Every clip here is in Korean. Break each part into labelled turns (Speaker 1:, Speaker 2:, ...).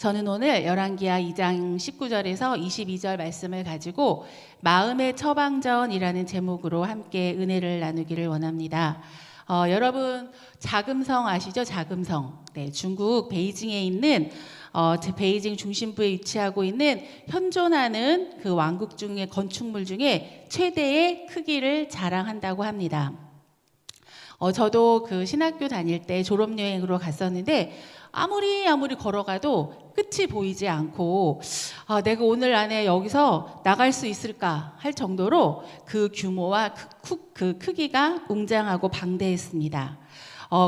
Speaker 1: 저는 오늘 열왕기하 2장 19절에서 22절 말씀을 가지고 마음의 처방전이라는 제목으로 함께 은혜를 나누기를 원합니다. 여러분 자금성 아시죠? 자금성. 네, 중국 베이징에 있는 베이징 중심부에 위치하고 있는 현존하는 그 왕국 중의 건축물 중에 최대의 크기를 자랑한다고 합니다. 저도 그 신학교 다닐 때 졸업여행으로 갔었는데 아무리 걸어가도 끝이 보이지 않고 내가 오늘 안에 여기서 나갈 수 있을까 할 정도로 그 규모와 그 크기가 웅장하고 방대했습니다.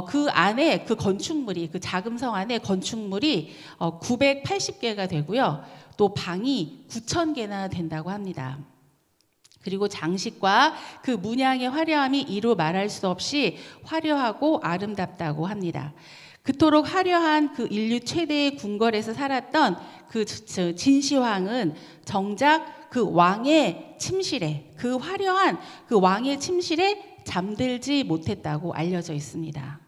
Speaker 1: 그 안에 그 건축물이 그 자금성 안에 건축물이 980개가 되고요. 또 방이 9,000개나 된다고 합니다. 그리고 장식과 그 문양의 화려함이 이루 말할 수 없이 화려하고 아름답다고 합니다. 그토록 화려한 그 인류 최대의 궁궐에서 살았던 그 진시황은 정작 그 왕의 침실에, 그 화려한 그 왕의 침실에 잠들지 못했다고 알려져 있습니다.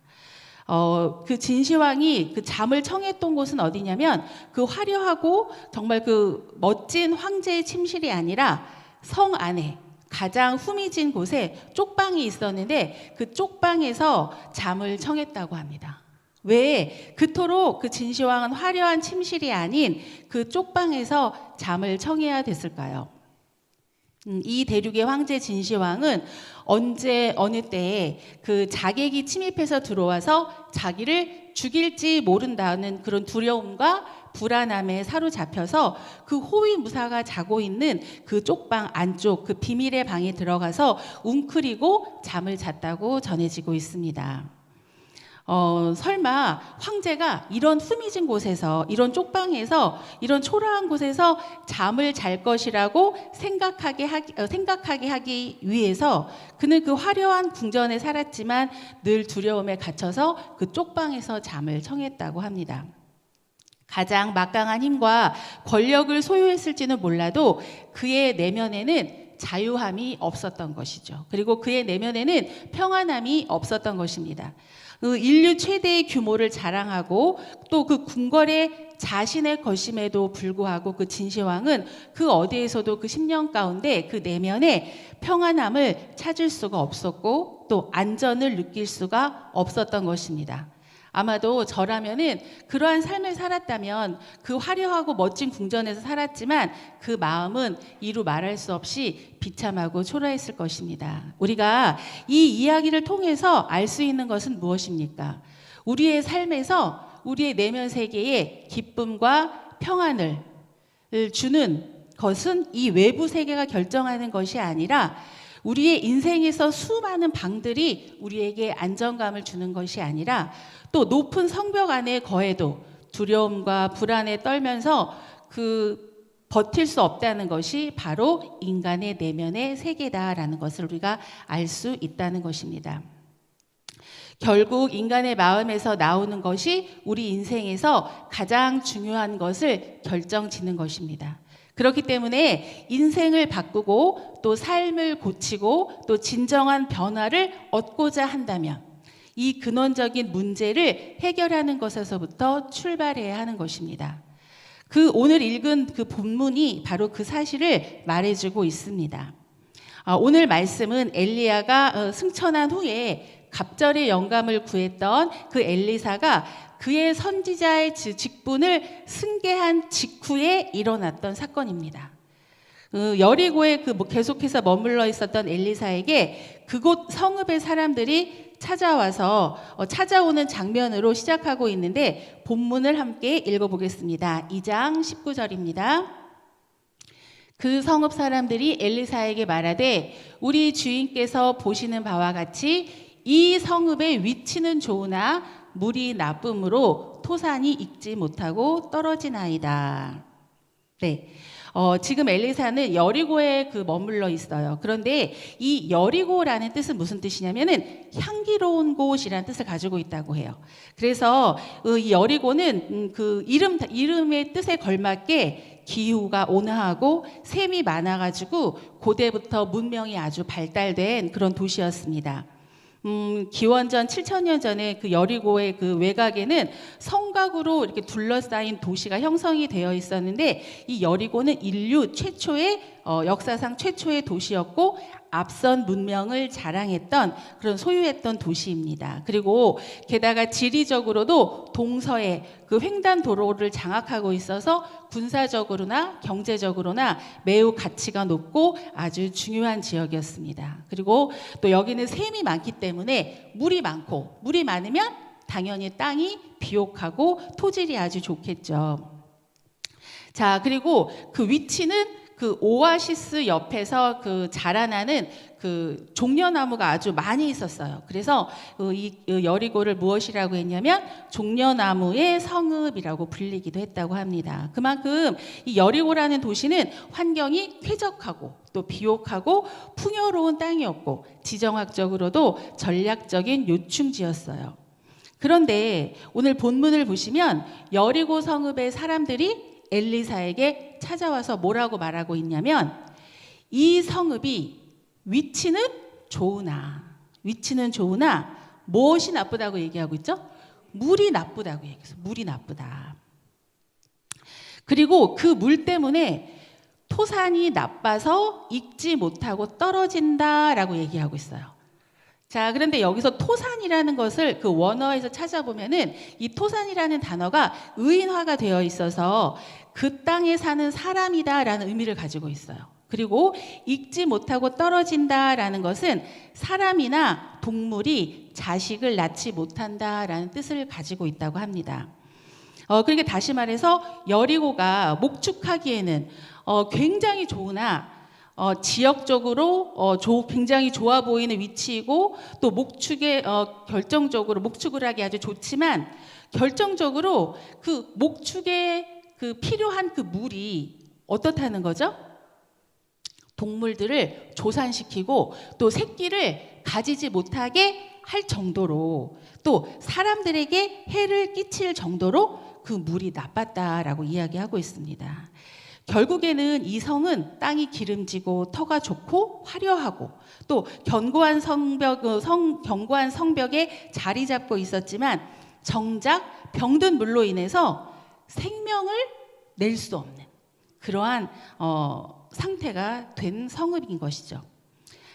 Speaker 1: 그 진시황이 그 잠을 청했던 곳은 어디냐면 그 화려하고 정말 그 멋진 황제의 침실이 아니라 성 안에 가장 후미진 곳에 쪽방이 있었는데 그 쪽방에서 잠을 청했다고 합니다. 왜 그토록 그 진시황은 화려한 침실이 아닌 그 쪽방에서 잠을 청해야 됐을까요? 이 대륙의 황제 진시황은 언제 어느 때에 그 자객이 침입해서 들어와서 자기를 죽일지 모른다는 그런 두려움과 불안함에 사로잡혀서 그 호위무사가 자고 있는 그 쪽방 안쪽 그 비밀의 방에 들어가서 웅크리고 잠을 잤다고 전해지고 있습니다. 설마 황제가 이런 후미진 곳에서, 이런 쪽방에서, 이런 초라한 곳에서 잠을 잘 것이라고 생각하게 하기 위해서 그는 그 화려한 궁전에 살았지만 늘 두려움에 갇혀서 그 쪽방에서 잠을 청했다고 합니다. 가장 막강한 힘과 권력을 소유했을지는 몰라도 그의 내면에는 자유함이 없었던 것이죠. 그리고 그의 내면에는 평안함이 없었던 것입니다. 인류 최대의 규모를 자랑하고 또 그 궁궐에 자신의 것임에도 불구하고 그 진시황은 그 어디에서도 그 10년 가운데 그 내면에 평안함을 찾을 수가 없었고 또 안전을 느낄 수가 없었던 것입니다. 아마도 저라면은 그러한 삶을 살았다면 그 화려하고 멋진 궁전에서 살았지만 그 마음은 이루 말할 수 없이 비참하고 초라했을 것입니다. 우리가 이 이야기를 통해서 알 수 있는 것은 무엇입니까? 우리의 삶에서 우리의 내면 세계에 기쁨과 평안을 주는 것은 이 외부 세계가 결정하는 것이 아니라 우리의 인생에서 수많은 방들이 우리에게 안정감을 주는 것이 아니라 또 높은 성벽 안에 거해도 두려움과 불안에 떨면서 버틸 수 없다는 것이 바로 인간의 내면의 세계다라는 것을 우리가 알 수 있다는 것입니다. 결국 인간의 마음에서 나오는 것이 우리 인생에서 가장 중요한 것을 결정짓는 것입니다. 그렇기 때문에 인생을 바꾸고 또 삶을 고치고 또 진정한 변화를 얻고자 한다면 이 근원적인 문제를 해결하는 것에서부터 출발해야 하는 것입니다. 오늘 읽은 그 본문이 바로 그 사실을 말해주고 있습니다. 오늘 말씀은 엘리야가 승천한 후에 갑절의 영감을 구했던 그 엘리사가 그의 선지자의 직분을 승계한 직후에 일어났던 사건입니다. 여리고에 계속해서 머물러 있었던 엘리사에게 그곳 성읍의 사람들이 찾아와서 찾아오는 장면으로 시작하고 있는데 본문을 함께 읽어보겠습니다. 2장 19절입니다. 그 성읍 사람들이 엘리사에게 말하되 우리 주인께서 보시는 바와 같이 이 성읍의 위치는 좋으나 물이 나쁨으로 토산이 익지 못하고 떨어지나이다. 네. 지금 엘리사는 여리고에 머물러 있어요. 그런데 이 여리고라는 뜻은 무슨 뜻이냐면은 향기로운 곳이라는 뜻을 가지고 있다고 해요. 그래서 이 여리고는 그 이름의 뜻에 걸맞게 기후가 온화하고 샘이 많아가지고 고대부터 문명이 아주 발달된 그런 도시였습니다. 기원전 7,000년 전에 그 여리고의 그 외곽에는 성곽으로 이렇게 둘러싸인 도시가 형성이 되어 있었는데, 이 여리고는 인류 최초의 역사상 최초의 도시였고 앞선 문명을 자랑했던 그런 소유했던 도시입니다. 그리고 게다가 지리적으로도 동서에 그 횡단도로를 장악하고 있어서 군사적으로나 경제적으로나 매우 가치가 높고 아주 중요한 지역이었습니다. 그리고 또 여기는 샘이 많기 때문에 물이 많고, 물이 많으면 당연히 땅이 비옥하고 토질이 아주 좋겠죠. 자, 그리고 그 위치는 그 오아시스 옆에서 그 자라나는 그 종려나무가 아주 많이 있었어요. 그래서 이 여리고를 무엇이라고 했냐면 종려나무의 성읍이라고 불리기도 했다고 합니다. 그만큼 이 여리고라는 도시는 환경이 쾌적하고 또 비옥하고 풍요로운 땅이었고 지정학적으로도 전략적인 요충지였어요. 그런데 오늘 본문을 보시면 여리고 성읍의 사람들이 엘리사에게 찾아와서 뭐라고 말하고 있냐면, 이 성읍이 위치는 좋으나 무엇이 나쁘다고 얘기하고 있죠? 물이 나쁘다고 얘기해서 물이 나쁘다. 그리고 그 물 때문에 토산이 나빠서 익지 못하고 떨어진다라고 얘기하고 있어요. 자, 그런데 여기서 토산이라는 것을 그 원어에서 찾아보면은 이 토산이라는 단어가 의인화가 되어 있어서 그 땅에 사는 사람이다라는 의미를 가지고 있어요. 그리고 익지 못하고 떨어진다라는 것은 사람이나 동물이 자식을 낳지 못한다라는 뜻을 가지고 있다고 합니다. 그러니까 다시 말해서 여리고가 목축하기에는 굉장히 좋으나 지역적으로 굉장히 좋아 보이는 위치이고, 또 목축에 결정적으로 목축을 하기 아주 좋지만 결정적으로 그 목축에 그 필요한 그 물이 어떻다는 거죠? 동물들을 조산시키고 또 새끼를 가지지 못하게 할 정도로, 또 사람들에게 해를 끼칠 정도로 그 물이 나빴다라고 이야기하고 있습니다. 결국에는 이 성은 땅이 기름지고 터가 좋고 화려하고 또 견고한 성벽에 자리 잡고 있었지만 정작 병든 물로 인해서 생명을 낼 수 없는 그러한 상태가 된 성읍인 것이죠.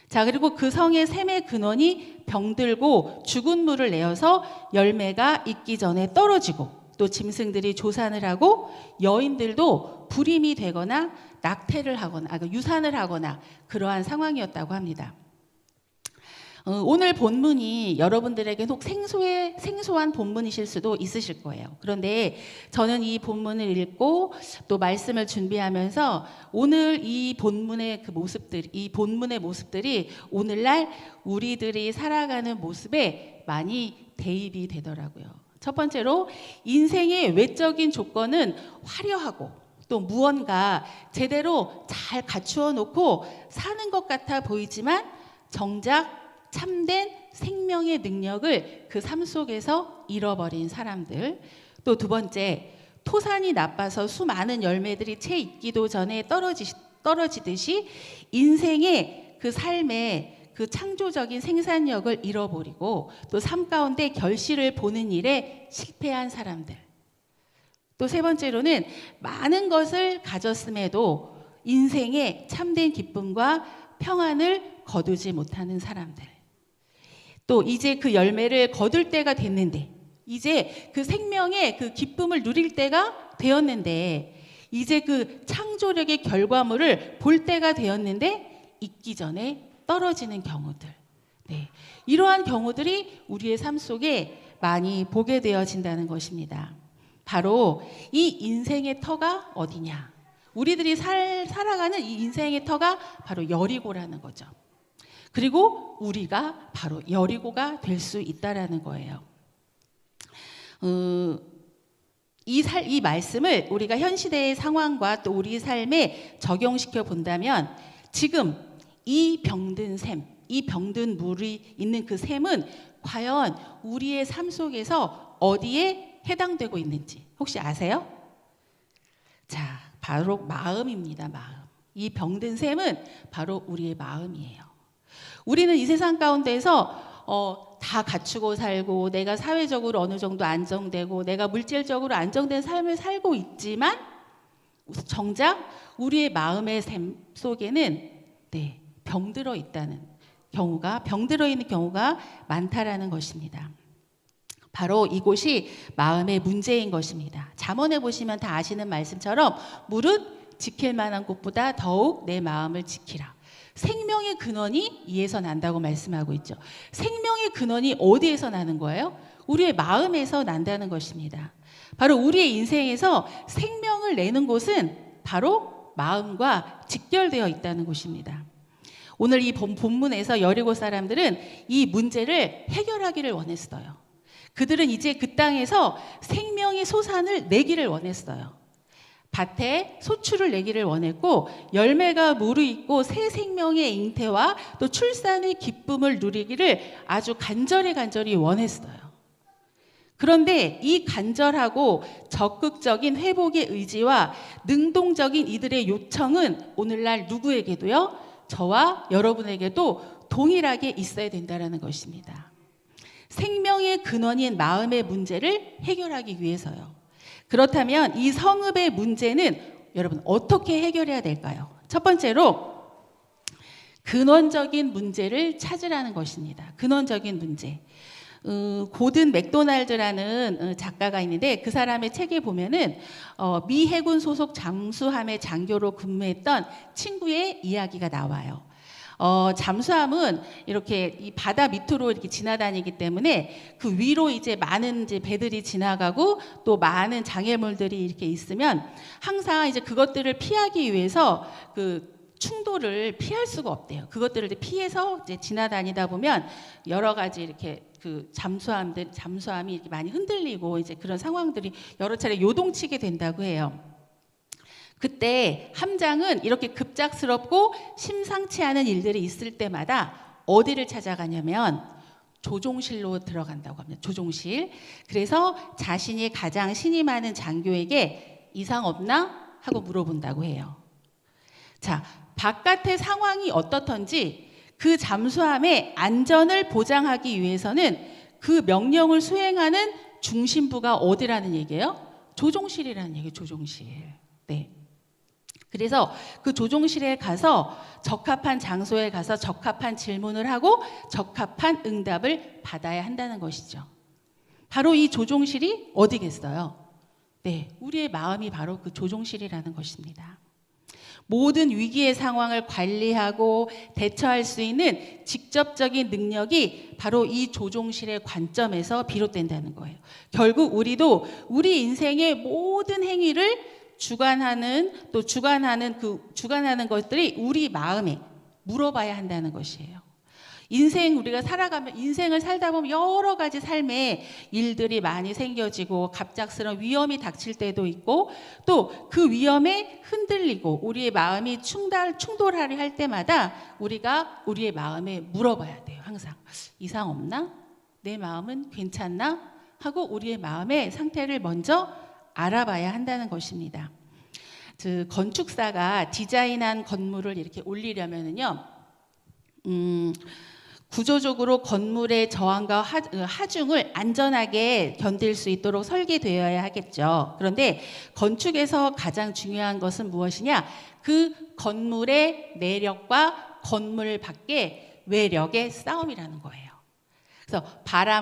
Speaker 1: 자, 그리고 그 성의 샘의 근원이 병들고 죽은 물을 내어서 열매가 익기 전에 떨어지고, 또 짐승들이 조산을 하고 여인들도 불임이 되거나 낙태를 하거나 유산을 하거나 그러한 상황이었다고 합니다. 오늘 본문이 여러분들에게 혹 생소한 본문이실 수도 있으실 거예요. 그런데 저는 이 본문을 읽고 또 말씀을 준비하면서 오늘 이 본문의 모습들이 오늘날 우리들이 살아가는 모습에 많이 대입이 되더라고요. 첫 번째로 인생의 외적인 조건은 화려하고 또 무언가 제대로 잘 갖추어 놓고 사는 것 같아 보이지만 정작 참된 생명의 능력을 그 삶 속에서 잃어버린 사람들. 또 두 번째, 토산이 나빠서 수많은 열매들이 채 익기도 전에 떨어지듯이 인생의 그 삶의 그 창조적인 생산력을 잃어버리고 또 삶 가운데 결실을 보는 일에 실패한 사람들. 또 세 번째로는 많은 것을 가졌음에도 인생의 참된 기쁨과 평안을 거두지 못하는 사람들. 또 이제 그 열매를 거둘 때가 됐는데, 이제 그 생명의 그 기쁨을 누릴 때가 되었는데, 이제 그 창조력의 결과물을 볼 때가 되었는데 익기 전에 떨어지는 경우들. 네, 이러한 경우들이 우리의 삶 속에 많이 보게 되어진다는 것입니다. 바로 이 인생의 터가 어디냐? 우리들이 살아가는 이 인생의 터가 바로 여리고라는 거죠. 그리고 우리가 바로 여리고가 될 수 있다라는 거예요. 이 말씀을 우리가 현 시대의 상황과 또 우리 삶에 적용시켜 본다면, 지금 이 병든 샘, 이 병든 물이 있는 그 샘은 과연 우리의 삶 속에서 어디에 해당되고 있는지 혹시 아세요? 자, 바로 마음입니다. 마음. 이 병든 샘은 바로 우리의 마음이에요. 우리는 이 세상 가운데서 다 갖추고 살고 내가 사회적으로 어느 정도 안정되고 내가 물질적으로 안정된 삶을 살고 있지만 정작 우리의 마음의 샘 속에는 병들어 있는 경우가 많다라는 것입니다. 바로 이곳이 마음의 문제인 것입니다. 잠언에 보시면 다 아시는 말씀처럼 무릇 지킬 만한 곳보다 더욱 내 마음을 지키라. 생명의 근원이 이에서 난다고 말씀하고 있죠. 생명의 근원이 어디에서 나는 거예요? 우리의 마음에서 난다는 것입니다. 바로 우리의 인생에서 생명을 내는 곳은 바로 마음과 직결되어 있다는 곳입니다. 오늘 이 본문에서 여리고 사람들은 이 문제를 해결하기를 원했어요. 그들은 이제 그 땅에서 생명의 소산을 내기를 원했어요. 밭에 소출을 내기를 원했고 열매가 무르익고 새 생명의 잉태와 또 출산의 기쁨을 누리기를 아주 간절히 원했어요. 그런데 이 간절하고 적극적인 회복의 의지와 능동적인 이들의 요청은 오늘날 누구에게도요? 저와 여러분에게도 동일하게 있어야 된다는 것입니다. 생명의 근원인 마음의 문제를 해결하기 위해서요. 그렇다면 이 성읍의 문제는 여러분 어떻게 해결해야 될까요? 첫 번째로 근원적인 문제를 찾으라는 것입니다. 근원적인 문제. 고든 맥도날드라는 작가가 있는데 그 사람의 책에 보면은 미 해군 소속 잠수함의 장교로 근무했던 친구의 이야기가 나와요. 잠수함은 이렇게 이 바다 밑으로 이렇게 지나다니기 때문에 그 위로 이제 많은 이제 배들이 지나가고 또 많은 장애물들이 이렇게 있으면 항상 이제 그것들을 피하기 위해서 그 충돌을 피할 수가 없대요. 그것들을 피해서 이제 지나다니다 보면 여러 가지 이렇게 그 잠수함이 이렇게 많이 흔들리고 이제 그런 상황들이 여러 차례 요동치게 된다고 해요. 그때 함장은 이렇게 급작스럽고 심상치 않은 일들이 있을 때마다 어디를 찾아가냐면 조종실로 들어간다고 합니다. 조종실. 그래서 자신이 가장 신임하는 장교에게 이상 없나? 하고 물어본다고 해요. 자, 바깥의 상황이 어떻든지 그 잠수함의 안전을 보장하기 위해서는 그 명령을 수행하는 중심부가 어디라는 얘기예요? 조종실이라는 얘기예요. 조종실. 네. 그래서 그 조종실에 가서 적합한 장소에 가서 적합한 질문을 하고 적합한 응답을 받아야 한다는 것이죠. 바로 이 조종실이 어디겠어요? 네, 우리의 마음이 바로 그 조종실이라는 것입니다. 모든 위기의 상황을 관리하고 대처할 수 있는 직접적인 능력이 바로 이 조종실의 관점에서 비롯된다는 거예요. 결국 우리도 우리 인생의 모든 행위를 주관하는 것들이 우리 마음에 물어봐야 한다는 것이에요. 우리가 인생을 살다 보면 여러 가지 삶에 일들이 많이 생겨지고 갑작스러운 위험이 닥칠 때도 있고 또 그 위험에 흔들리고 우리의 마음이 충돌하려 할 때마다 우리가 우리의 마음에 물어봐야 돼요. 항상 이상 없나? 내 마음은 괜찮나? 하고 우리의 마음의 상태를 먼저 알아봐야 한다는 것입니다. 그 건축사가 디자인한 건물을 이렇게 올리려면은요, 구조적으로 건물의 저항과 하중을 안전하게 견딜 수 있도록 설계되어야 하겠죠. 그런데 건축에서 가장 중요한 것은 무엇이냐? 그 건물의 내력과 건물 밖의 외력의 싸움이라는 거예요. 그래서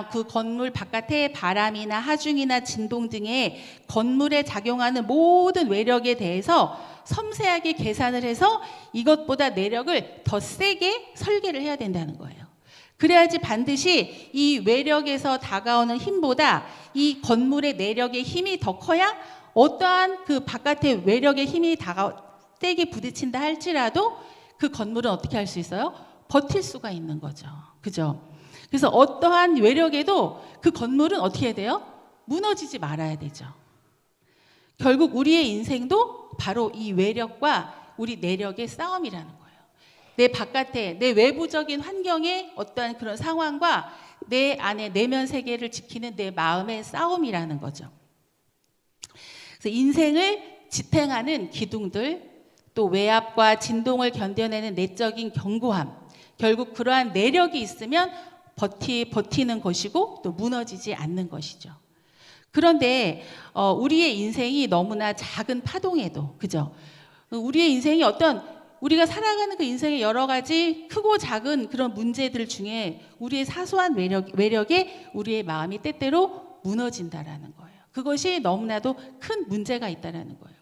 Speaker 1: 그 건물 바깥에 바람이나 하중이나 진동 등의 건물에 작용하는 모든 외력에 대해서 섬세하게 계산을 해서 이것보다 내력을 더 세게 설계를 해야 된다는 거예요. 그래야지 반드시 이 외력에서 다가오는 힘보다 이 건물의 내력의 힘이 더 커야 어떠한 그 바깥의 외력의 힘이 세게 부딪힌다 할지라도 그 건물은 어떻게 할 수 있어요? 버틸 수가 있는 거죠. 그죠? 그래서 어떠한 외력에도 그 건물은 어떻게 해야 돼요? 무너지지 말아야 되죠. 결국 우리의 인생도 바로 이 외력과 우리 내력의 싸움이라는 거예요. 내 바깥에, 내 외부적인 환경의 어떠한 그런 상황과 내 안에 내면 세계를 지키는 내 마음의 싸움이라는 거죠. 그래서 인생을 지탱하는 기둥들, 또 외압과 진동을 견뎌내는 내적인 견고함, 결국 그러한 내력이 있으면 버티는 것이고 또 무너지지 않는 것이죠. 그런데 우리의 인생이 너무나 작은 파동에도, 그죠? 우리의 인생이 우리가 살아가는 그 인생의 여러 가지 크고 작은 그런 문제들 중에 우리의 사소한 외력에 우리의 마음이 때때로 무너진다라는 거예요. 그것이 너무나도 큰 문제가 있다라는 거예요.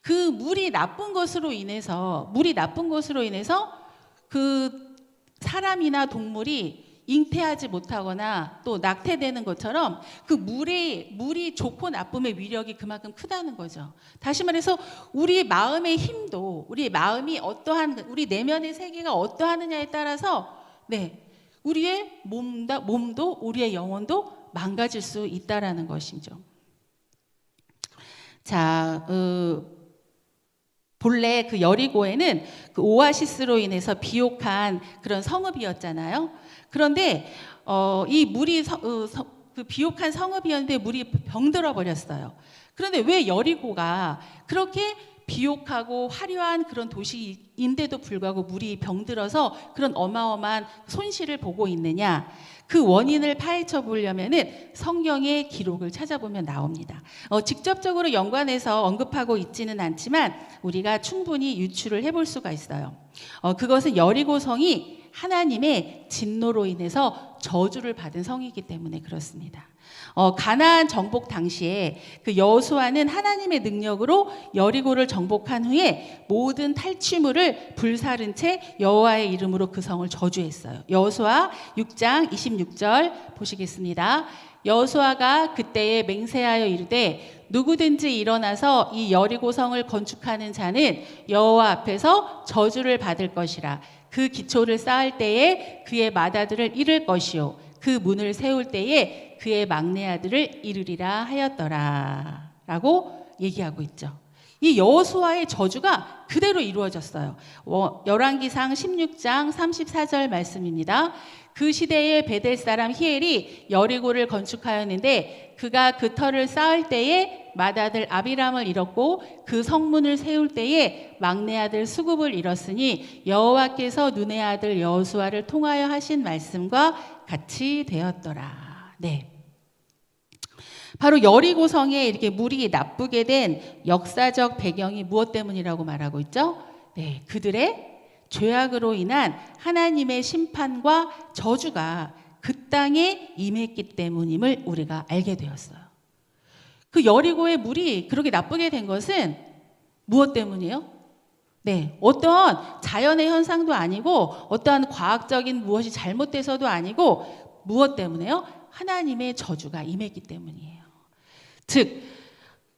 Speaker 1: 그 물이 나쁜 것으로 인해서 그 사람이나 동물이 잉태하지 못하거나 또 낙태되는 것처럼 그 물이 좋고 나쁨의 위력이 그만큼 크다는 거죠. 다시 말해서 우리 마음의 힘도, 우리 마음이 우리 내면의 세계가 어떠하느냐에 따라서 우리의 몸도 우리의 영혼도 망가질 수 있다라는 것이죠. 자, 본래 그 여리고에는 그 오아시스로 인해서 비옥한 그런 성읍이었잖아요. 그런데 이 물이 그 비옥한 성읍이었는데 물이 병들어 버렸어요. 그런데 왜 여리고가 그렇게 비옥하고 화려한 그런 도시인데도 불구하고 물이 병들어서 그런 어마어마한 손실을 보고 있느냐? 그 원인을 파헤쳐 보려면은 성경의 기록을 찾아보면 나옵니다. 직접적으로 연관해서 언급하고 있지는 않지만 우리가 충분히 유추를 해볼 수가 있어요. 그것은 여리고성이 하나님의 진노로 인해서 저주를 받은 성이기 때문에 그렇습니다. 가나안 정복 당시에 그 여호수아는 하나님의 능력으로 여리고를 정복한 후에 모든 탈취물을 불사른 채 여호와의 이름으로 그 성을 저주했어요. 여호수아 6장 26절 보시겠습니다. 여호수아가 그때에 맹세하여 이르되 누구든지 일어나서 이 여리고 성을 건축하는 자는 여호와 앞에서 저주를 받을 것이라. 그 기초를 쌓을 때에 그의 맏아들을 잃을 것이요 그 문을 세울 때에 그의 막내 아들을 잃으리라 하였더라 라고 얘기하고 있죠. 이 여호수아의 저주가 그대로 이루어졌어요. 열왕기상 16장 34절 말씀입니다. 그 시대에 베델 사람 히엘이 여리고를 건축하였는데 그가 그 터를 쌓을 때에 맏아들 아비람을 잃었고 그 성문을 세울 때에 막내 아들 수굽을 잃었으니 여호와께서 눈의 아들 여호수아를 통하여 하신 말씀과 같이 되었더라. 네. 바로 여리고성에 이렇게 물이 나쁘게 된 역사적 배경이 무엇 때문이라고 말하고 있죠? 네, 그들의 죄악으로 인한 하나님의 심판과 저주가 그 땅에 임했기 때문임을 우리가 알게 되었어요. 그 여리고의 물이 그렇게 나쁘게 된 것은 무엇 때문이에요? 네, 어떤 자연의 현상도 아니고 어떠한 과학적인 무엇이 잘못돼서도 아니고 무엇 때문에요? 하나님의 저주가 임했기 때문이에요. 즉,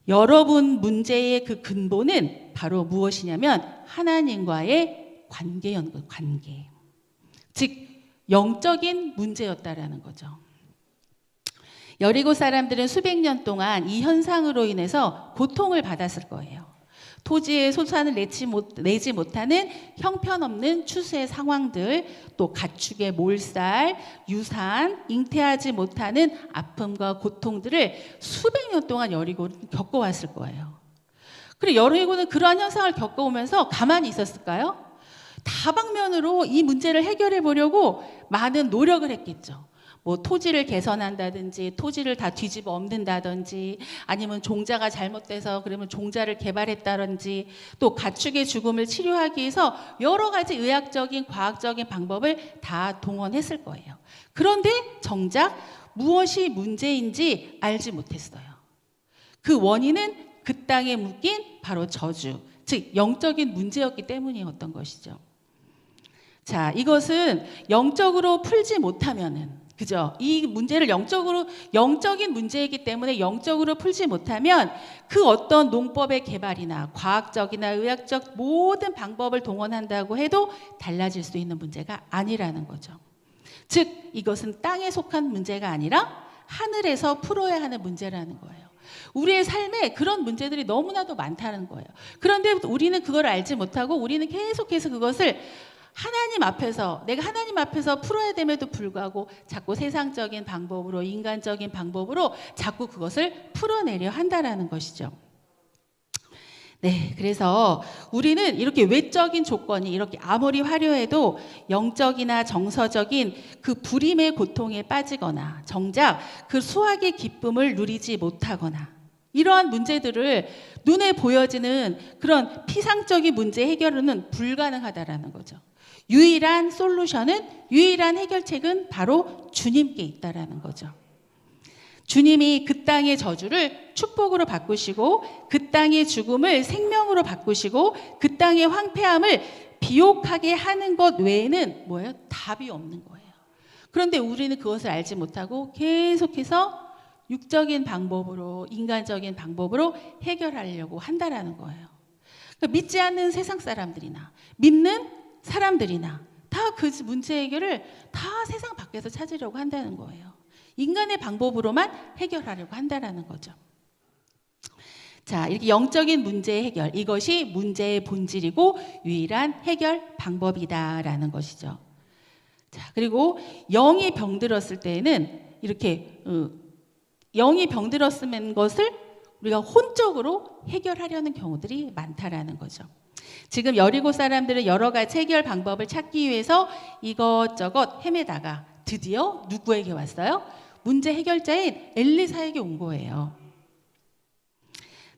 Speaker 1: 여러분 문제의 그 근본은 바로 무엇이냐면 하나님과의 관계. 즉, 영적인 문제였다라는 거죠. 여리고 사람들은 수백 년 동안 이 현상으로 인해서 고통을 받았을 거예요. 토지의 소산을 내지 못하는 형편없는 추수의 상황들, 또 가축의 몰살, 유산, 잉태하지 못하는 아픔과 고통들을 수백 년 동안 여리고는 겪어왔을 거예요. 그리고 여리고는 그러한 현상을 겪어오면서 가만히 있었을까요? 다방면으로 이 문제를 해결해 보려고 많은 노력을 했겠죠. 뭐 토지를 개선한다든지 토지를 다 뒤집어 엎는다든지 아니면 종자가 잘못돼서 그러면 종자를 개발했다든지 또 가축의 죽음을 치료하기 위해서 여러 가지 의학적인 과학적인 방법을 다 동원했을 거예요. 그런데 정작 무엇이 문제인지 알지 못했어요. 그 원인은 그 땅에 묶인 바로 저주, 즉 영적인 문제였기 때문이었던 것이죠. 자, 이것은 영적으로 풀지 못하면은, 그죠? 이 문제를 영적인 문제이기 때문에 영적으로 풀지 못하면 그 어떤 농법의 개발이나 과학적이나 의학적 모든 방법을 동원한다고 해도 달라질 수 있는 문제가 아니라는 거죠. 즉, 이것은 땅에 속한 문제가 아니라 하늘에서 풀어야 하는 문제라는 거예요. 우리의 삶에 그런 문제들이 너무나도 많다는 거예요. 그런데 우리는 그걸 알지 못하고 우리는 계속해서 그것을 내가 하나님 앞에서 풀어야 됨에도 불구하고 자꾸 세상적인 방법으로, 인간적인 방법으로 자꾸 그것을 풀어내려 한다라는 것이죠. 네, 그래서 우리는 이렇게 외적인 조건이 이렇게 아무리 화려해도 영적이나 정서적인 그 불임의 고통에 빠지거나 정작 그 수학의 기쁨을 누리지 못하거나 이러한 문제들을 눈에 보여지는 그런 피상적인 문제 해결은 불가능하다라는 거죠. 유일한 솔루션은, 유일한 해결책은 바로 주님께 있다라는 거죠. 주님이 그 땅의 저주를 축복으로 바꾸시고 그 땅의 죽음을 생명으로 바꾸시고 그 땅의 황폐함을 비옥하게 하는 것 외에는 뭐예요? 답이 없는 거예요. 그런데 우리는 그것을 알지 못하고 계속해서 육적인 방법으로, 인간적인 방법으로 해결하려고 한다라는 거예요. 그러니까 믿지 않는 세상 사람들이나 믿는 사람들이나 다 그 문제 해결을 다 세상 밖에서 찾으려고 한다는 거예요. 인간의 방법으로만 해결하려고 한다는 거죠. 자, 이렇게 영적인 문제 해결, 이것이 문제의 본질이고 유일한 해결 방법이다라는 것이죠. 자, 그리고 영이 병들었을 때에는 이렇게 영이 병들었으면 것을 우리가 혼적으로 해결하려는 경우들이 많다라는 거죠. 지금 여리고 사람들은 여러 가지 해결 방법을 찾기 위해서 이것저것 헤매다가 드디어 누구에게 왔어요? 문제 해결자인 엘리사에게 온 거예요.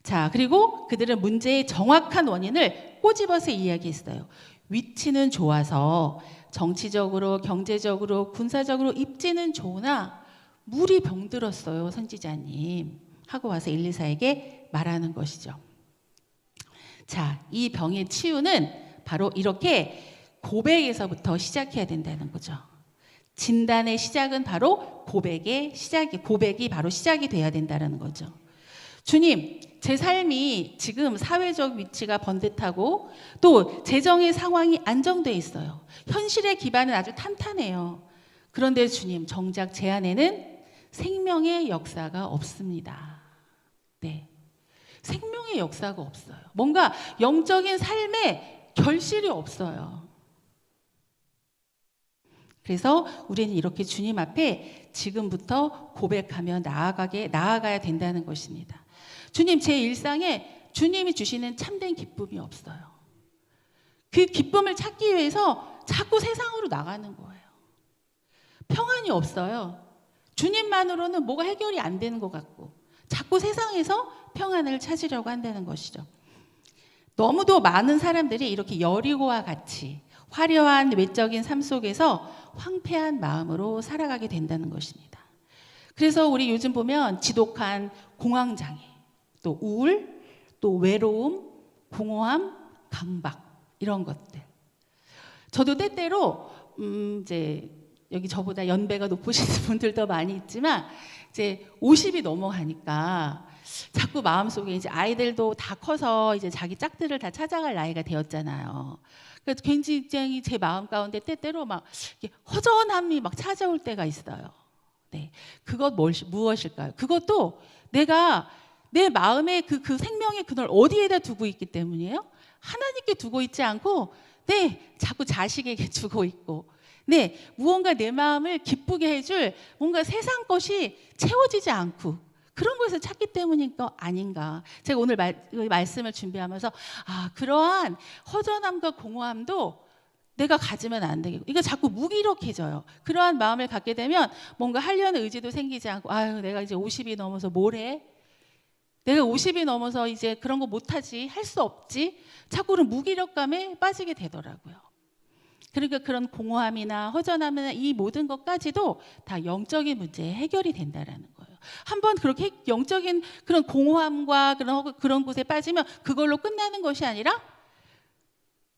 Speaker 1: 자, 그리고 그들은 문제의 정확한 원인을 꼬집어서 이야기했어요. 위치는 좋아서 정치적으로, 경제적으로, 군사적으로 입지는 좋으나 물이 병들었어요, 선지자님. 하고 와서 엘리사에게 말하는 것이죠. 자, 이 병의 치유는 바로 이렇게 고백에서부터 시작해야 된다는 거죠. 진단의 시작은 바로 고백이 바로 시작이 돼야 된다는 거죠. 주님, 제 삶이 지금 사회적 위치가 번듯하고 또 재정의 상황이 안정돼 있어요. 현실의 기반은 아주 탄탄해요. 그런데 주님, 정작 제 안에는 생명의 역사가 없습니다. 네, 생명의 역사가 없어요. 뭔가 영적인 삶에 결실이 없어요. 그래서 우리는 이렇게 주님 앞에 지금부터 고백하며 나아가야 된다는 것입니다. 주님, 제 일상에 주님이 주시는 참된 기쁨이 없어요. 그 기쁨을 찾기 위해서 자꾸 세상으로 나가는 거예요. 평안이 없어요. 주님만으로는 뭐가 해결이 안 되는 것 같고 자꾸 세상에서 평안을 찾으려고 한다는 것이죠. 너무도 많은 사람들이 이렇게 여리고와 같이 화려한 외적인 삶 속에서 황폐한 마음으로 살아가게 된다는 것입니다. 그래서 우리 요즘 보면 지독한 공황장애, 또 우울, 또 외로움, 공허함, 강박 이런 것들. 저도 때때로 이제 여기 저보다 연배가 높으신 분들도 많이 있지만 이제 50이 넘어가니까 자꾸 마음속에 이제 아이들도 다 커서 이제 자기 짝들을 다 찾아갈 나이가 되었잖아요. 그래서 굉장히 제 마음 가운데 때때로 막 허전함이 막 찾아올 때가 있어요. 네, 그것 무엇일까요? 그것도 내가 내 마음의 그 생명의 그늘 어디에다 두고 있기 때문이에요. 하나님께 두고 있지 않고, 네, 자꾸 자식에게 두고 있고, 네, 무언가 내 마음을 기쁘게 해줄 뭔가 세상 것이 채워지지 않고. 그런 것을 찾기 때문인 거 아닌가. 제가 오늘 말씀을 준비하면서 그러한 허전함과 공허함도 내가 가지면 안 되겠고 이거 자꾸 무기력해져요. 그러한 마음을 갖게 되면 뭔가 하려는 의지도 생기지 않고 내가 이제 50이 넘어서 뭘 해? 내가 50이 넘어서 이제 그런 거 못하지, 할 수 없지. 자꾸 그런 무기력감에 빠지게 되더라고요. 그러니까 그런 공허함이나 허전함이나 이 모든 것까지도 다 영적인 문제에 해결이 된다라는 거예요. 한번 그렇게 영적인 그런 공허함과 그런 곳에 빠지면 그걸로 끝나는 것이 아니라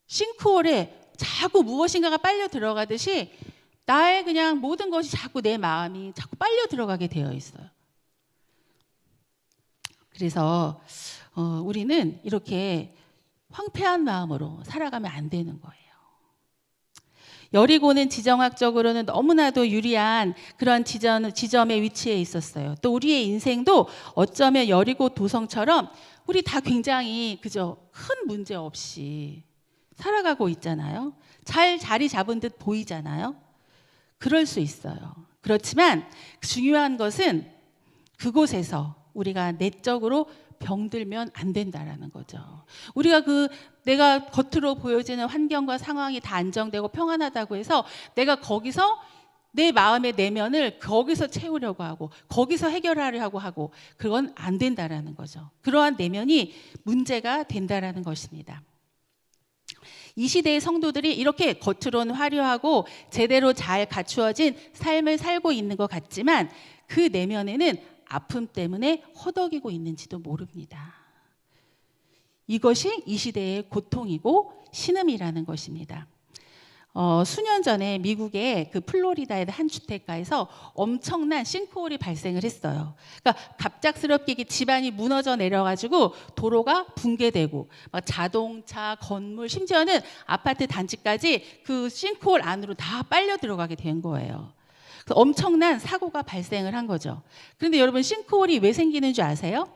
Speaker 1: 싱크홀에 자꾸 무엇인가가 빨려 들어가듯이 나의 그냥 모든 것이 자꾸 내 마음이 자꾸 빨려 들어가게 되어 있어요. 그래서 우리는 이렇게 황폐한 마음으로 살아가면 안 되는 거예요. 여리고는 지정학적으로는 너무나도 유리한 그런 지점에 위치해 있었어요. 또 우리의 인생도 어쩌면 여리고 도성처럼 우리 다 굉장히 그저 큰 문제 없이 살아가고 있잖아요. 잘 자리 잡은 듯 보이잖아요. 그럴 수 있어요. 그렇지만 중요한 것은 그곳에서 우리가 내적으로 병들면 안 된다라는 거죠. 우리가 내가 겉으로 보여지는 환경과 상황이 다 안정되고 평안하다고 해서 내가 거기서 내 마음의 내면을 거기서 채우려고 하고 거기서 해결하려고 하고 그건 안 된다라는 거죠. 그러한 내면이 문제가 된다라는 것입니다. 이 시대의 성도들이 이렇게 겉으로는 화려하고 제대로 잘 갖추어진 삶을 살고 있는 것 같지만 그 내면에는 아픔 때문에 허덕이고 있는지도 모릅니다. 이것이 이 시대의 고통이고 신음이라는 것입니다. 수년 전에 미국의 그 플로리다의 한 주택가에서 엄청난 싱크홀이 발생을 했어요. 그러니까 갑작스럽게 집안이 무너져 내려가지고 도로가 붕괴되고 막 자동차, 건물, 심지어는 아파트 단지까지 그 싱크홀 안으로 다 빨려 들어가게 된 거예요. 그래서 엄청난 사고가 발생을 한 거죠. 그런데 여러분 싱크홀이 왜 생기는 줄 아세요?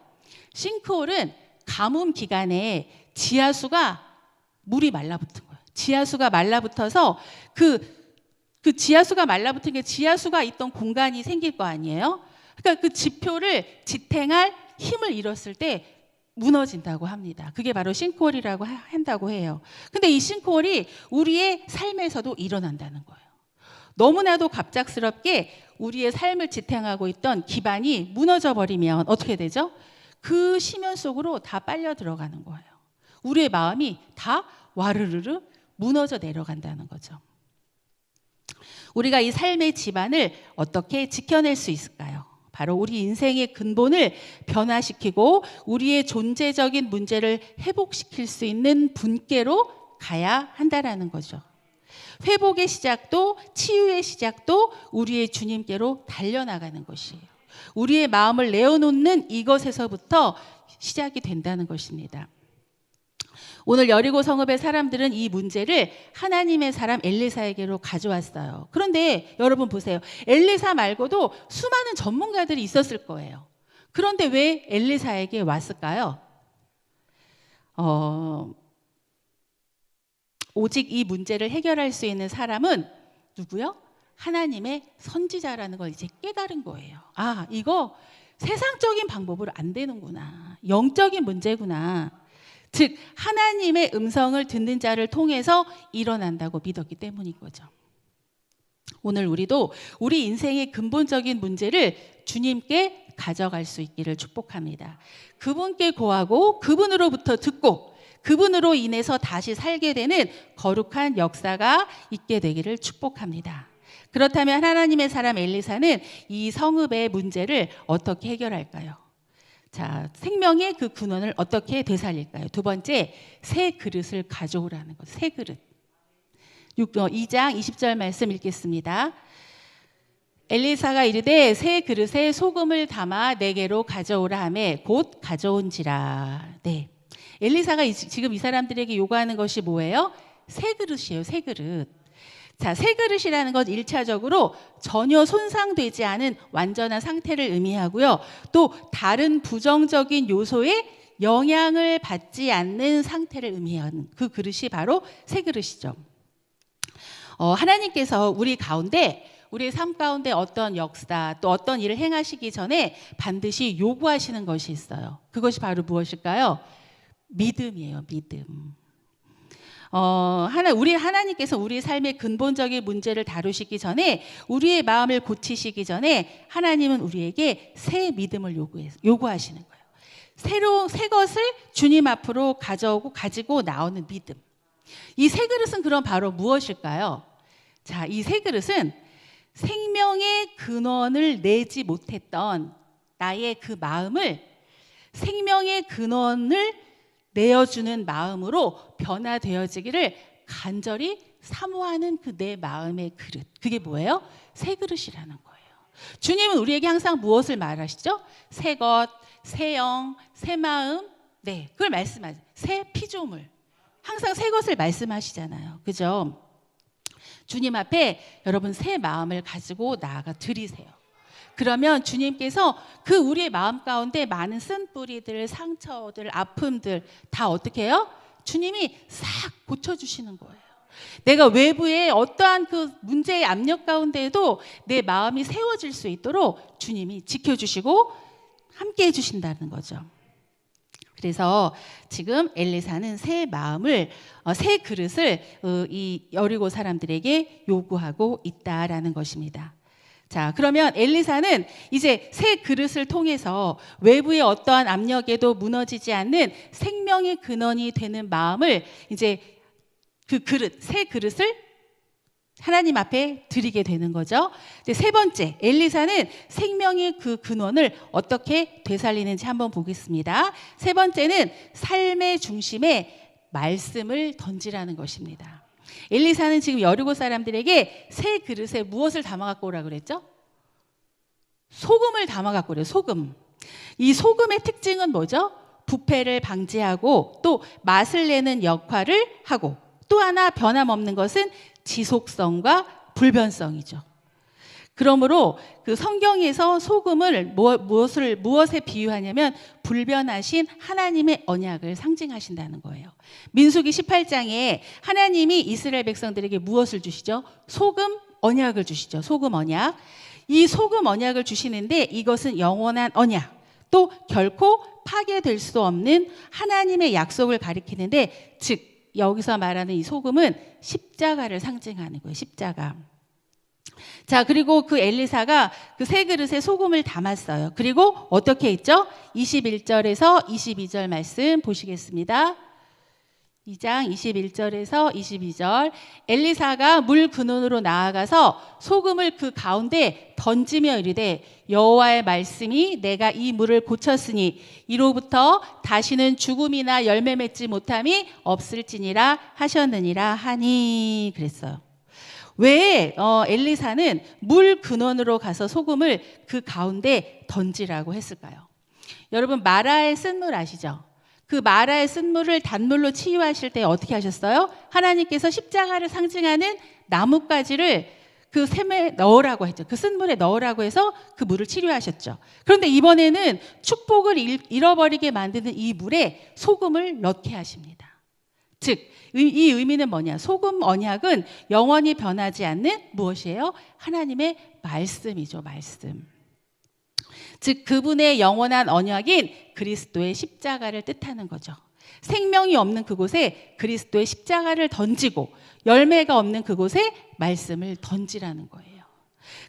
Speaker 1: 싱크홀은 가뭄 기간에 지하수가 물이 말라붙은 거예요. 지하수가 말라붙어서 그 지하수가 말라붙은 게 지하수가 있던 공간이 생길 거 아니에요? 그러니까 그 지표를 지탱할 힘을 잃었을 때 무너진다고 합니다. 그게 바로 싱크홀이라고 한다고 해요. 근데 이 싱크홀이 우리의 삶에서도 일어난다는 거예요. 너무나도 갑작스럽게 우리의 삶을 지탱하고 있던 기반이 무너져 버리면 어떻게 되죠? 그 심연 속으로 다 빨려 들어가는 거예요. 우리의 마음이 다 와르르르 무너져 내려간다는 거죠. 우리가 이 삶의 기반을 어떻게 지켜낼 수 있을까요? 바로 우리 인생의 근본을 변화시키고 우리의 존재적인 문제를 회복시킬 수 있는 분께로 가야 한다라는 거죠. 회복의 시작도 치유의 시작도 우리의 주님께로 달려나가는 것이에요. 우리의 마음을 내어놓는 이것에서부터 시작이 된다는 것입니다. 오늘 여리고 성읍의 사람들은 이 문제를 하나님의 사람 엘리사에게로 가져왔어요. 그런데 여러분 보세요. 엘리사 말고도 수많은 전문가들이 있었을 거예요. 그런데 왜 엘리사에게 왔을까요? 오직 이 문제를 해결할 수 있는 사람은 누구요? 하나님의 선지자라는 걸 이제 깨달은 거예요. 아, 이거 세상적인 방법으로 안 되는구나. 영적인 문제구나. 즉 하나님의 음성을 듣는 자를 통해서 일어난다고 믿었기 때문인 거죠. 오늘 우리도 우리 인생의 근본적인 문제를 주님께 가져갈 수 있기를 축복합니다. 그분께 고하고 그분으로부터 듣고 그분으로 인해서 다시 살게 되는 거룩한 역사가 있게 되기를 축복합니다. 그렇다면 하나님의 사람 엘리사는 이 성읍의 문제를 어떻게 해결할까요? 자, 생명의 그 근원을 어떻게 되살릴까요? 두 번째, 새 그릇을 가져오라는 것. 새 그릇. 2장 20절 말씀 읽겠습니다. 엘리사가 이르되 새 그릇에 소금을 담아 내게로 가져오라 하매 곧 가져온지라. 네. 엘리사가 지금 이 사람들에게 요구하는 것이 뭐예요? 새 그릇이에요. 새 그릇. 자, 새 그릇이라는 것 1차적으로 전혀 손상되지 않은 완전한 상태를 의미하고요. 또 다른 부정적인 요소에 영향을 받지 않는 상태를 의미하는 그 그릇이 바로 새 그릇이죠. 하나님께서 우리 가운데 우리의 삶 가운데 어떤 역사 또 어떤 일을 행하시기 전에 반드시 요구하시는 것이 있어요. 그것이 바로 무엇일까요? 믿음이에요. 믿음. 우리 하나님께서 우리 삶의 근본적인 문제를 다루시기 전에 우리의 마음을 고치시기 전에 하나님은 우리에게 새 믿음을 요구하시는 거예요. 새 것을 주님 앞으로 가지고 나오는 믿음. 이 새 그릇은 그럼 바로 무엇일까요? 자, 이 새 그릇은 생명의 근원을 내지 못했던 나의 그 마음을 생명의 근원을 내어주는 마음으로 변화되어지기를 간절히 사모하는 그 내 마음의 그릇. 그게 뭐예요? 새 그릇이라는 거예요. 주님은 우리에게 항상 무엇을 말하시죠? 새 것, 새 영, 새 마음. 네, 그걸 말씀하세요. 새 피조물. 항상 새 것을 말씀하시잖아요. 그죠? 주님 앞에 여러분 새 마음을 가지고 나아가 드리세요. 그러면 주님께서 그 우리의 마음 가운데 많은 쓴뿌리들, 상처들, 아픔들 다 어떻게 해요? 주님이 싹 고쳐주시는 거예요. 내가 외부의 어떠한 그 문제의 압력 가운데에도 내 마음이 세워질 수 있도록 주님이 지켜주시고 함께 해주신다는 거죠. 그래서 지금 엘리사는 새 마음을, 새 그릇을 이 여리고 사람들에게 요구하고 있다라는 것입니다. 자, 그러면 엘리사는 이제 새 그릇을 통해서 외부의 어떠한 압력에도 무너지지 않는 생명의 근원이 되는 마음을, 이제 그 그릇, 새 그릇을 하나님 앞에 드리게 되는 거죠. 이제 세 번째, 엘리사는 생명의 그 근원을 어떻게 되살리는지 한번 보겠습니다. 세 번째는 삶의 중심에 말씀을 던지라는 것입니다. 엘리사는 지금 여리고 사람들에게 새 그릇에 무엇을 담아갖고 오라 그랬죠? 소금을 담아갖고 오래요. 소금. 이 소금의 특징은 뭐죠? 부패를 방지하고 또 맛을 내는 역할을 하고, 또 하나 변함없는 것은 지속성과 불변성이죠. 그러므로 그 성경에서 소금을 무엇에 비유하냐면 불변하신 하나님의 언약을 상징하신다는 거예요. 민수기 18장에 하나님이 이스라엘 백성들에게 무엇을 주시죠? 소금 언약을 주시죠. 소금 언약. 이 소금 언약을 주시는데 이것은 영원한 언약, 또 결코 파괴될 수 없는 하나님의 약속을 가리키는데, 즉 여기서 말하는 이 소금은 십자가를 상징하는 거예요. 십자가. 자, 그리고 그 엘리사가 그 새 그릇에 소금을 담았어요. 그리고 어떻게 했죠? 21절에서 22절 말씀 보시겠습니다. 2장 21절에서 22절. 엘리사가 물 근원으로 나아가서 소금을 그 가운데 던지며 이르되 여호와의 말씀이 내가 이 물을 고쳤으니 이로부터 다시는 죽음이나 열매 맺지 못함이 없을지니라 하셨느니라 하니. 그랬어요. 왜 엘리사는 물 근원으로 가서 소금을 그 가운데 던지라고 했을까요? 여러분, 마라의 쓴물 아시죠? 그 마라의 쓴물을 단물로 치유하실 때 어떻게 하셨어요? 하나님께서 십자가를 상징하는 나뭇가지를 그 샘에 넣으라고 했죠. 그 쓴물에 넣으라고 해서 그 물을 치료하셨죠. 그런데 이번에는 축복을 잃어버리게 만드는 이 물에 소금을 넣게 하십니다. 즉, 이 의미는 뭐냐? 소금 언약은 영원히 변하지 않는 무엇이에요? 하나님의 말씀이죠. 말씀. 즉 그분의 영원한 언약인 그리스도의 십자가를 뜻하는 거죠. 생명이 없는 그곳에 그리스도의 십자가를 던지고 열매가 없는 그곳에 말씀을 던지라는 거예요.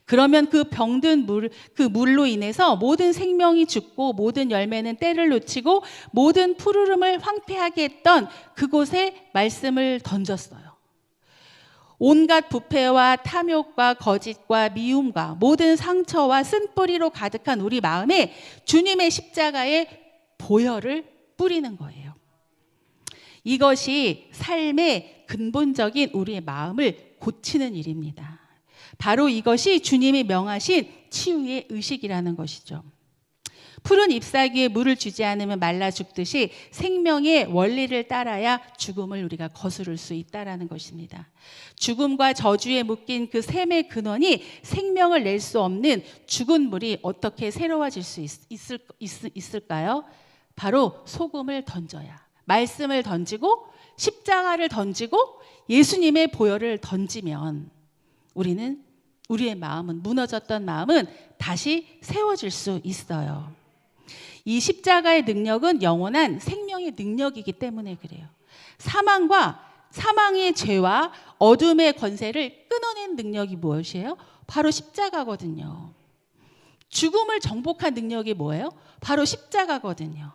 Speaker 1: 그러면 그 병든 그 물로 인해서 모든 생명이 죽고 모든 열매는 때를 놓치고 모든 푸르름을 황폐하게 했던 그곳에 말씀을 던졌어요. 온갖 부패와 탐욕과 거짓과 미움과 모든 상처와 쓴뿌리로 가득한 우리 마음에 주님의 십자가의 보혈을 뿌리는 거예요. 이것이 삶의 근본적인 우리의 마음을 고치는 일입니다. 바로 이것이 주님이 명하신 치유의 의식이라는 것이죠. 푸른 잎사귀에 물을 주지 않으면 말라 죽듯이 생명의 원리를 따라야 죽음을 우리가 거스를 수 있다는 것입니다. 죽음과 저주에 묶인 그 샘의 근원이 생명을 낼 수 없는 죽은 물이 어떻게 새로워질 수 있을까요? 바로 소금을 던져야, 말씀을 던지고 십자가를 던지고 예수님의 보혈을 던지면 우리의 마음은, 무너졌던 마음은 다시 세워질 수 있어요. 이 십자가의 능력은 영원한 생명의 능력이기 때문에 그래요. 사망의 죄와 어둠의 권세를 끊어낸 능력이 무엇이에요? 바로 십자가거든요. 죽음을 정복한 능력이 뭐예요? 바로 십자가거든요.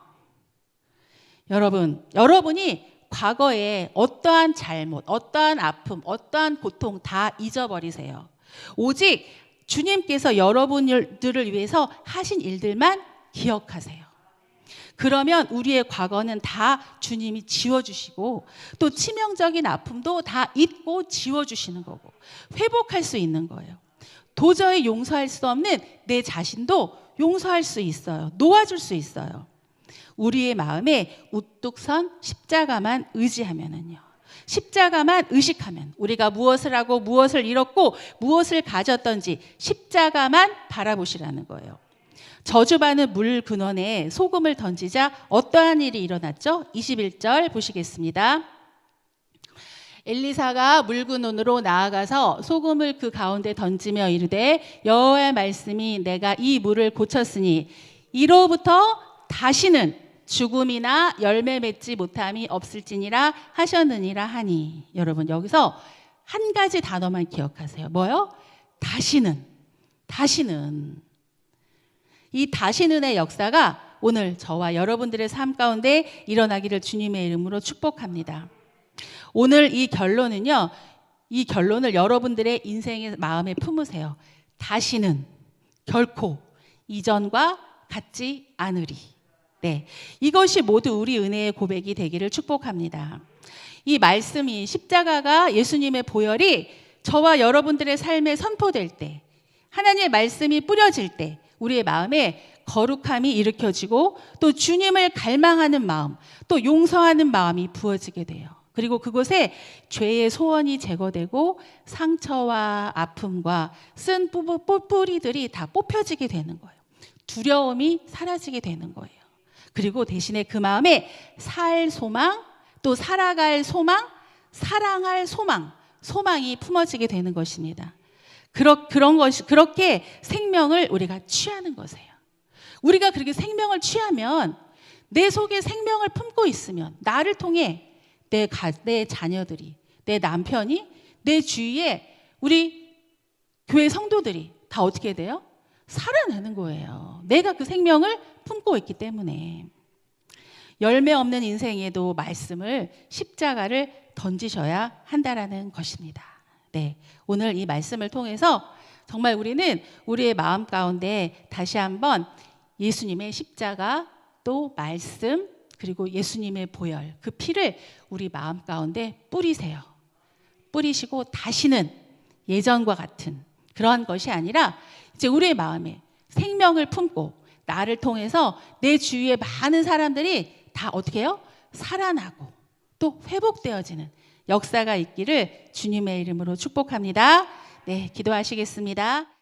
Speaker 1: 여러분이 과거에 어떠한 잘못, 어떠한 아픔, 어떠한 고통 다 잊어버리세요. 오직 주님께서 여러분들을 위해서 하신 일들만 기억하세요. 그러면 우리의 과거는 다 주님이 지워주시고 또 치명적인 아픔도 다 잊고 지워주시는 거고 회복할 수 있는 거예요. 도저히 용서할 수 없는 내 자신도 용서할 수 있어요. 놓아줄 수 있어요. 우리의 마음에 우뚝 선 십자가만 의지하면은요. 십자가만 의식하면 우리가 무엇을 하고 무엇을 잃었고 무엇을 가졌던지 십자가만 바라보시라는 거예요. 저주받는 물 근원에 소금을 던지자 어떠한 일이 일어났죠? 21절 보시겠습니다. 엘리사가 물 근원으로 나아가서 소금을 그 가운데 던지며 이르되 여호와의 말씀이 내가 이 물을 고쳤으니 이로부터 다시는 죽음이나 열매 맺지 못함이 없을지니라 하셨느니라 하니. 여러분 여기서 한 가지 단어만 기억하세요. 뭐요? 다시는. 이 다시는의 역사가 오늘 저와 여러분들의 삶 가운데 일어나기를 주님의 이름으로 축복합니다. 오늘 이 결론은요. 이 결론을 여러분들의 인생의 마음에 품으세요. 다시는 결코 이전과 같지 않으리. 네, 이것이 모두 우리 은혜의 고백이 되기를 축복합니다. 이 말씀이 십자가가 예수님의 보혈이 저와 여러분들의 삶에 선포될 때, 하나님의 말씀이 뿌려질 때 우리의 마음에 거룩함이 일으켜지고 또 주님을 갈망하는 마음, 또 용서하는 마음이 부어지게 돼요. 그리고 그곳에 죄의 소원이 제거되고 상처와 아픔과 쓴 뿌리들이 다 뽑혀지게 되는 거예요. 두려움이 사라지게 되는 거예요. 그리고 대신에 그 마음에 살 소망, 또 살아갈 소망, 사랑할 소망이 품어지게 되는 것입니다. 그렇게 생명을 우리가 취하는 것이에요. 우리가 그렇게 생명을 취하면, 내 속에 생명을 품고 있으면 나를 통해 내 자녀들이, 내 남편이, 내 주위에 우리 교회 성도들이 다 어떻게 돼요? 살아나는 거예요. 내가 그 생명을 품고 있기 때문에. 열매 없는 인생에도 말씀을, 십자가를 던지셔야 한다라는 것입니다. 네, 오늘 이 말씀을 통해서 정말 우리는 우리의 마음 가운데 다시 한번 예수님의 십자가, 또 말씀, 그리고 예수님의 보혈, 그 피를 우리 마음 가운데 뿌리세요. 뿌리시고 다시는 예전과 같은 그러한 것이 아니라 이제 우리의 마음에 생명을 품고 나를 통해서 내 주위의 많은 사람들이 다 어떻게 해요? 살아나고 또 회복되어지는 역사가 있기를 주님의 이름으로 축복합니다. 네, 기도하시겠습니다.